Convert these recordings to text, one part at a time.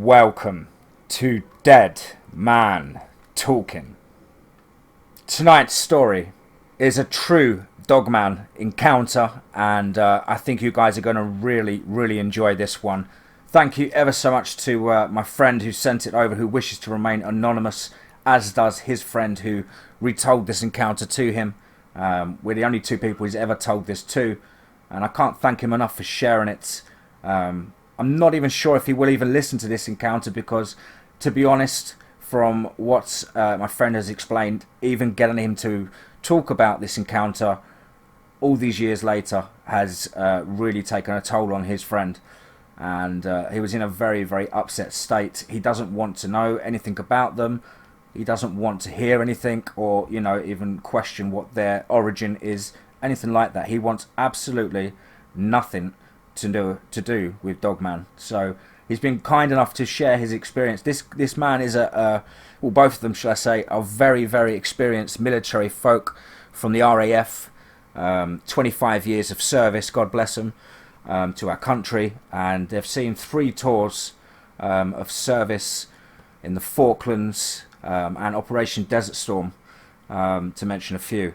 Welcome to Dead Man Talking. Tonight's story is a true Dogman encounter, and I think you guys are going to really enjoy this one. Thank you ever so much to my friend who sent it over, who wishes to remain anonymous, as does his friend who retold this encounter to him. We're the only two people he's ever told this to, and I can't thank him enough for sharing it. I'm not even sure if he will even listen to this encounter because, to be honest, from what my friend has explained, even getting him to talk about this encounter all these years later has really taken a toll on his friend. And he was in a very upset state. He doesn't want to know anything about them. He doesn't want to hear anything or, even question what their origin is, anything like that. He wants absolutely nothing to do with Dogman. So he's been kind enough to share his experience. This man is both of them, should I say, are very experienced military folk from the RAF. 25 years of service, God bless them, to our country, and they've seen 3 tours of service in the Falklands and Operation Desert Storm, to mention a few.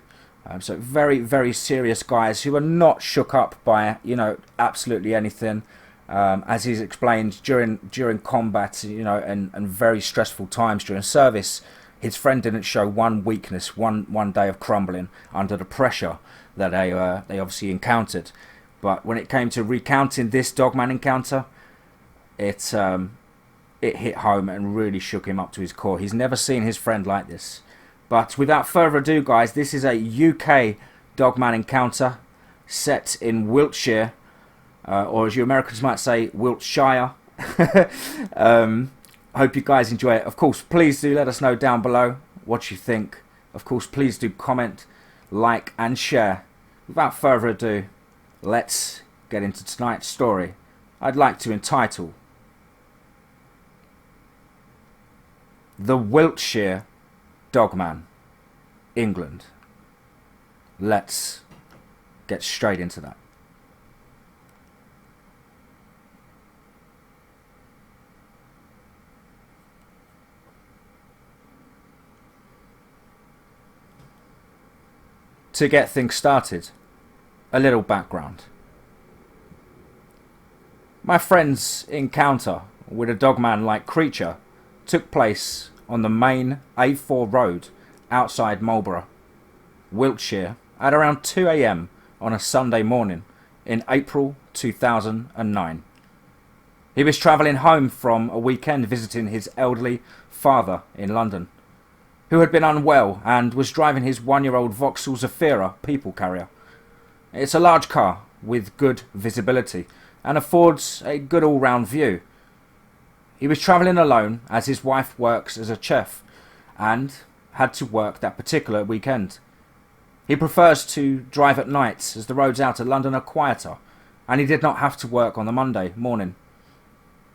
So very serious guys who are not shook up by absolutely anything. As he's explained, during combat, and very stressful times during service, his friend didn't show one weakness, one day of crumbling under the pressure that they obviously encountered. But when it came to recounting this Dogman encounter, it hit home and really shook him up to his core. He's never seen his friend like this. But without further ado, guys, this is a UK Dogman encounter set in Wiltshire, or as you Americans might say, Wiltshire. Hope you guys enjoy it. Of course, please do let us know down below what you think. Of course, please do comment, like and share. Without further ado, let's get into tonight's story. I'd like to entitle The Wiltshire Dogman, England. Let's get straight into that. To get things started, a little background. My friend's encounter with a dogman-like creature took place on the main A4 road outside Marlborough, Wiltshire, at around 2 AM on a Sunday morning in April 2009. He was travelling home from a weekend visiting his elderly father in London, who had been unwell and was driving his 1-year-old Vauxhall Zafira people carrier. It's a large car with good visibility and affords a good all-round view. He was travelling alone as his wife works as a chef and had to work that particular weekend. He prefers to drive at night as the roads out of London are quieter and he did not have to work on the Monday morning.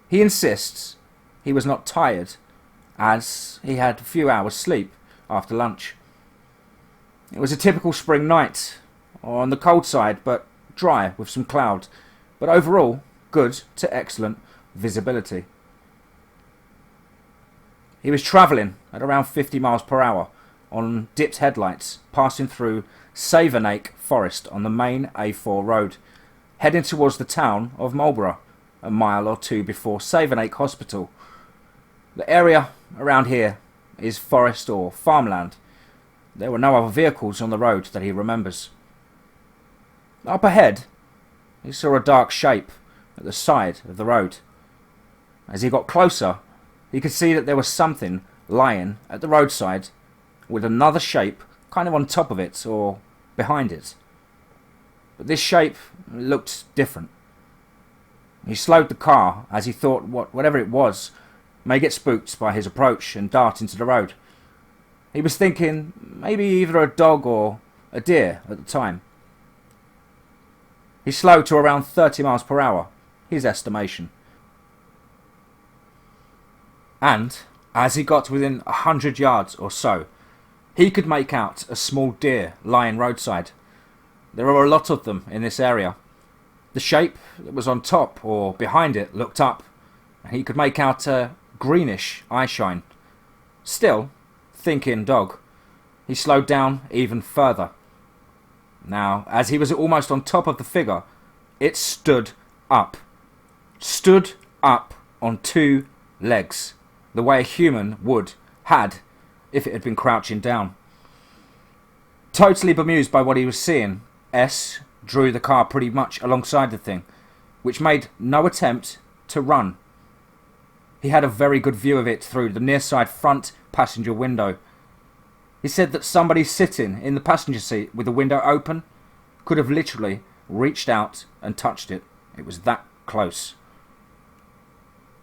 He insists he was not tired as he had a few hours sleep after lunch. It was a typical spring night, on the cold side but dry with some cloud, but overall good to excellent visibility. He was travelling at around 50 miles per hour on dipped headlights, passing through Savernake Forest on the main A4 road, heading towards the town of Marlborough, a mile or two before Savernake Hospital. The area around here is forest or farmland. There were no other vehicles on the road that he remembers. Up ahead, he saw a dark shape at the side of the road. As he got closer, he could see that there was something lying at the roadside with another shape kind of on top of it or behind it. But this shape looked different. He slowed the car as he thought whatever it was may get spooked by his approach and dart into the road. He was thinking maybe either a dog or a deer at the time. He slowed to around 30 miles per hour, his estimation. And as he got within 100 yards or so, he could make out a small deer lying roadside. There are a lot of them in this area. The shape that was on top or behind it looked up He could make out a greenish eye shine. Still, thinking dog, he slowed down even further. Now, as he was almost on top of the figure, it stood up. Stood up on two legs, the way a human had if it had been crouching down. Totally bemused by what he was seeing, S drew the car pretty much alongside the thing, which made no attempt to run. He had a very good view of it through the near side front passenger window. He said that somebody sitting in the passenger seat with the window open could have literally reached out and touched it. It was that close.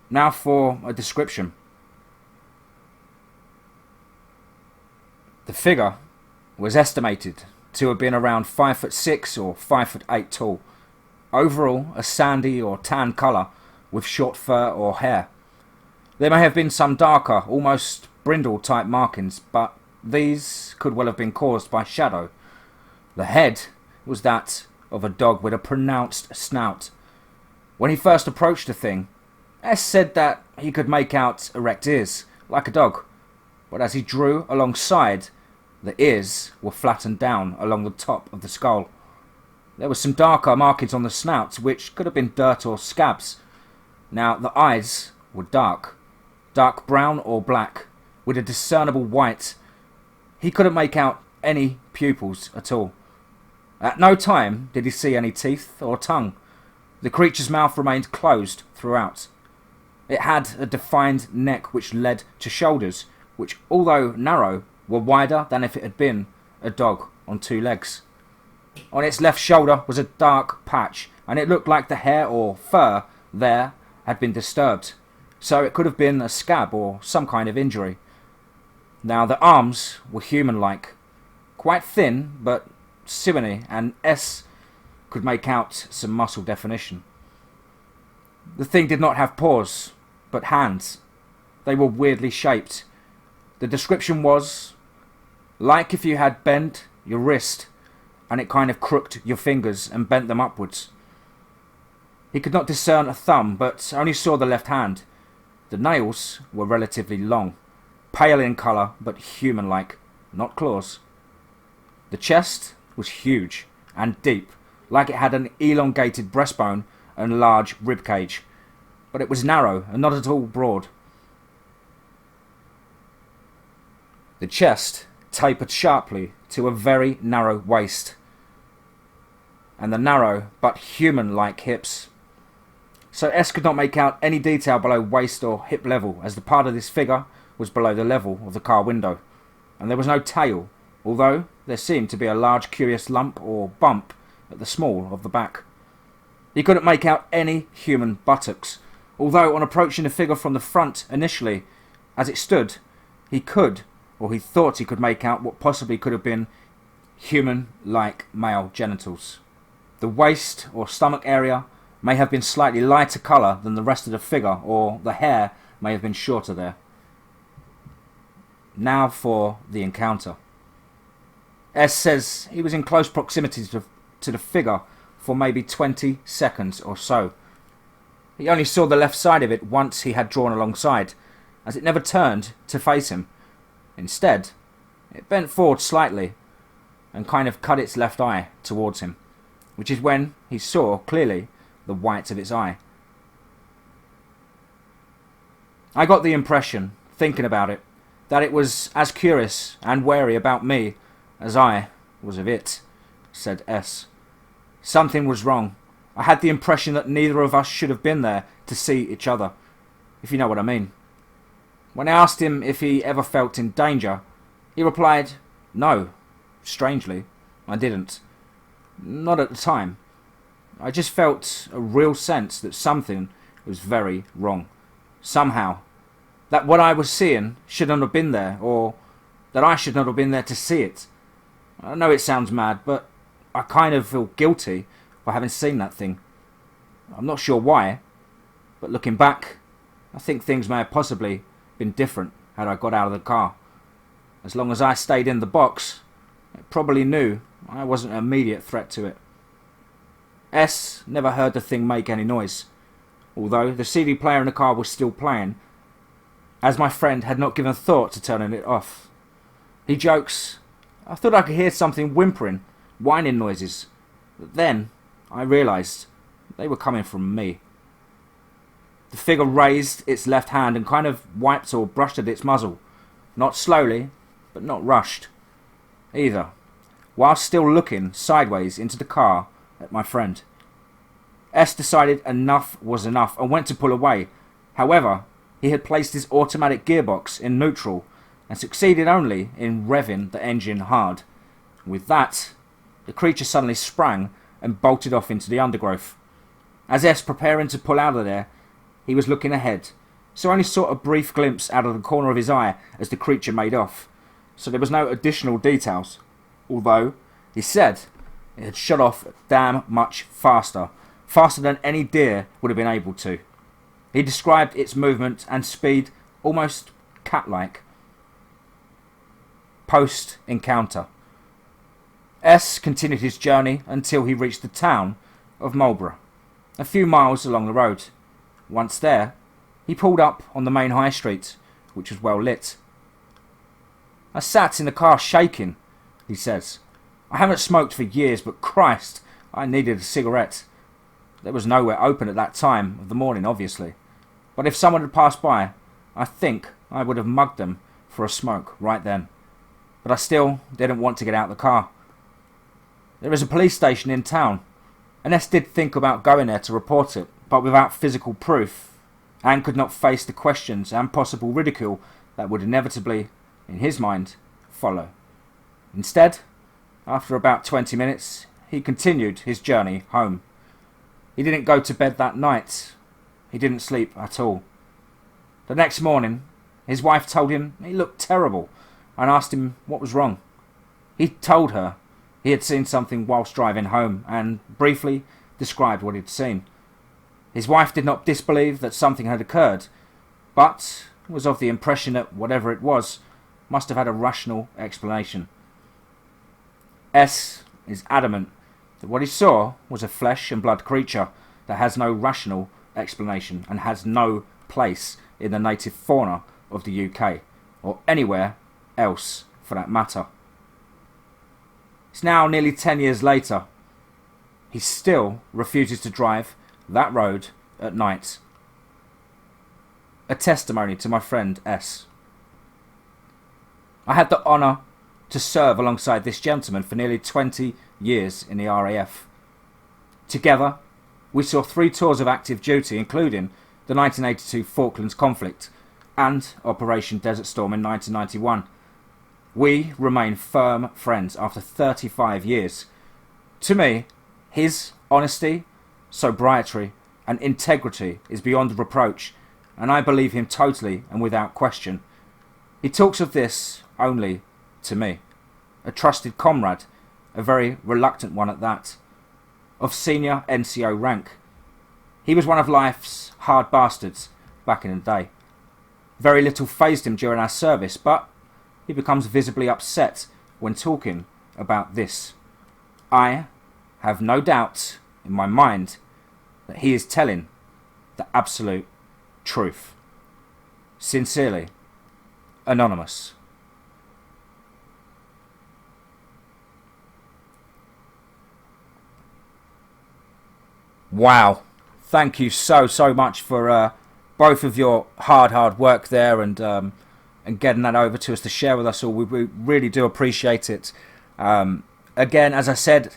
Now for a description. The figure was estimated to have been around 5'6" or 5'8" tall. Overall, a sandy or tan colour with short fur or hair. There may have been some darker, almost brindle type markings, but these could well have been caused by shadow. The head was that of a dog with a pronounced snout. When he first approached the thing, S said that he could make out erect ears, like a dog, but as he drew alongside, the ears were flattened down along the top of the skull. There were some darker markings on the snout, which could have been dirt or scabs. Now, the eyes were dark brown or black, with a discernible white. He couldn't make out any pupils at all. At no time did he see any teeth or tongue. The creature's mouth remained closed throughout. It had a defined neck which led to shoulders, which, although narrow, were wider than if it had been a dog on two legs. On its left shoulder was a dark patch, and it looked like the hair or fur there had been disturbed, so it could have been a scab or some kind of injury. Now the arms were human-like, quite thin but sinewy, and S could make out some muscle definition. The thing did not have paws, but hands. They were weirdly shaped. The description was like if you had bent your wrist and it kind of crooked your fingers and bent them upwards. He could not discern a thumb, but only saw the left hand. The nails were relatively long, pale in colour, but human-like, not claws. The chest was huge and deep, like it had an elongated breastbone and large ribcage, but it was narrow and not at all broad. The chest tapered sharply to a very narrow waist, and the narrow but human-like hips. So S could not make out any detail below waist or hip level, as the part of this figure was below the level of the car window, and there was no tail, although there seemed to be a large curious lump or bump at the small of the back. He couldn't make out any human buttocks, although on approaching the figure from the front initially, as it stood, he could, or he thought he could make out what possibly could have been human-like male genitals. The waist or stomach area may have been slightly lighter colour than the rest of the figure, or the hair may have been shorter there. Now for the encounter. S says he was in close proximity to the figure for maybe 20 seconds or so. He only saw the left side of it once he had drawn alongside, as it never turned to face him. Instead, it bent forward slightly and kind of cut its left eye towards him, which is when he saw clearly the white of its eye. I got the impression, thinking about it, that it was as curious and wary about me as I was of it, said S. Something was wrong. I had the impression that neither of us should have been there to see each other, if you know what I mean. When I asked him if he ever felt in danger, he replied, no, strangely, I didn't. Not at the time. I just felt a real sense that something was very wrong. Somehow. That what I was seeing should not have been there, or that I should not have been there to see it. I know it sounds mad, but I kind of feel guilty for having seen that thing. I'm not sure why, but looking back, I think things may have possibly been different had I got out of the car. As long as I stayed in the box, it probably knew I wasn't an immediate threat to it. S never heard the thing make any noise. although the CD player in the car was still playing, as my friend had not given thought to turning it off. He jokes, "I thought I could hear something whimpering, whining noises, but then I realised they were coming from me." The figure raised its left hand and kind of wiped or brushed at its muzzle, not slowly, but not rushed either, while still looking sideways into the car at my friend. S decided enough was enough and went to pull away. However, he had placed his automatic gearbox in neutral and succeeded only in revving the engine hard. With that, the creature suddenly sprang and bolted off into the undergrowth. As S preparing to pull out of there, he was looking ahead, so only saw a brief glimpse out of the corner of his eye as the creature made off, so there was no additional details, although he said it had shot off damn much faster than any deer would have been able to. He described its movement and speed almost cat-like. Post-encounter, S continued his journey until he reached the town of Marlborough, a few miles along the road. Once there, he pulled up on the main high street, which was well lit. "I sat in the car shaking," he says. "I haven't smoked for years, but Christ, I needed a cigarette. There was nowhere open at that time of the morning, obviously, but if someone had passed by, I think I would have mugged them for a smoke right then. But I still didn't want to get out of the car. There is a police station in town, and S did think about going there to report it, but without physical proof, and could not face the questions and possible ridicule that would inevitably, in his mind, follow. Instead, after about 20 minutes, he continued his journey home. He didn't go to bed that night. He didn't sleep at all. The next morning, his wife told him he looked terrible and asked him what was wrong. He told her he had seen something whilst driving home and briefly described what he'd seen. His wife did not disbelieve that something had occurred, but was of the impression that whatever it was must have had a rational explanation. S is adamant that what he saw was a flesh and blood creature that has no rational explanation and has no place in the native fauna of the UK, or anywhere else for that matter. It's now nearly 10 years later. He still refuses to drive that road at night. A testimony to my friend S. I had the honour to serve alongside this gentleman for nearly 20 years in the RAF. Together, we saw 3 tours of active duty, including the 1982 Falklands conflict and Operation Desert Storm in 1991. We remain firm friends after 35 years. To me, his honesty, sobriety and integrity is beyond reproach, and I believe him totally and without question. He talks of this only to me, a trusted comrade, a very reluctant one at that, of senior NCO rank. He was one of life's hard bastards back in the day. Very little fazed him during our service, but he becomes visibly upset when talking about this. I have no doubt in my mind that he is telling the absolute truth. Sincerely, Anonymous. Wow. Thank you so much for both of your hard work there and getting that over to us to share with us all. We really do appreciate it. Again, as I said,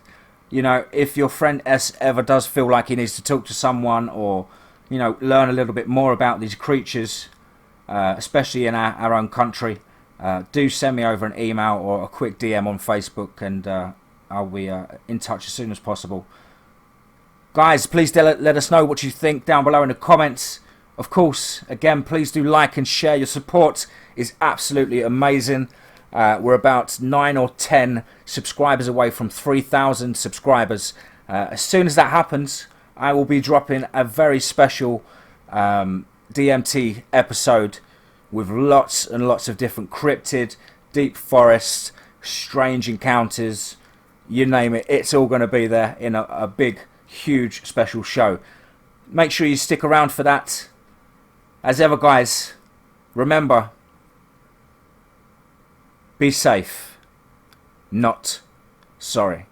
you know, if your friend S ever does feel like he needs to talk to someone or, you know, learn a little bit more about these creatures, especially in our own country, do send me over an email or a quick DM on Facebook, and I'll be in touch as soon as possible. Guys, please let us know what you think down below in the comments. Of course, again, please do like and share. Your support is absolutely amazing. We're about 9 or 10 subscribers away from 3,000 subscribers. As soon as that happens, I will be dropping a very special DMT episode with lots and lots of different cryptid, deep forests, strange encounters, you name it. It's all going to be there in a big, huge special show. Make sure you stick around for that. As ever, guys, remember, be safe, not sorry.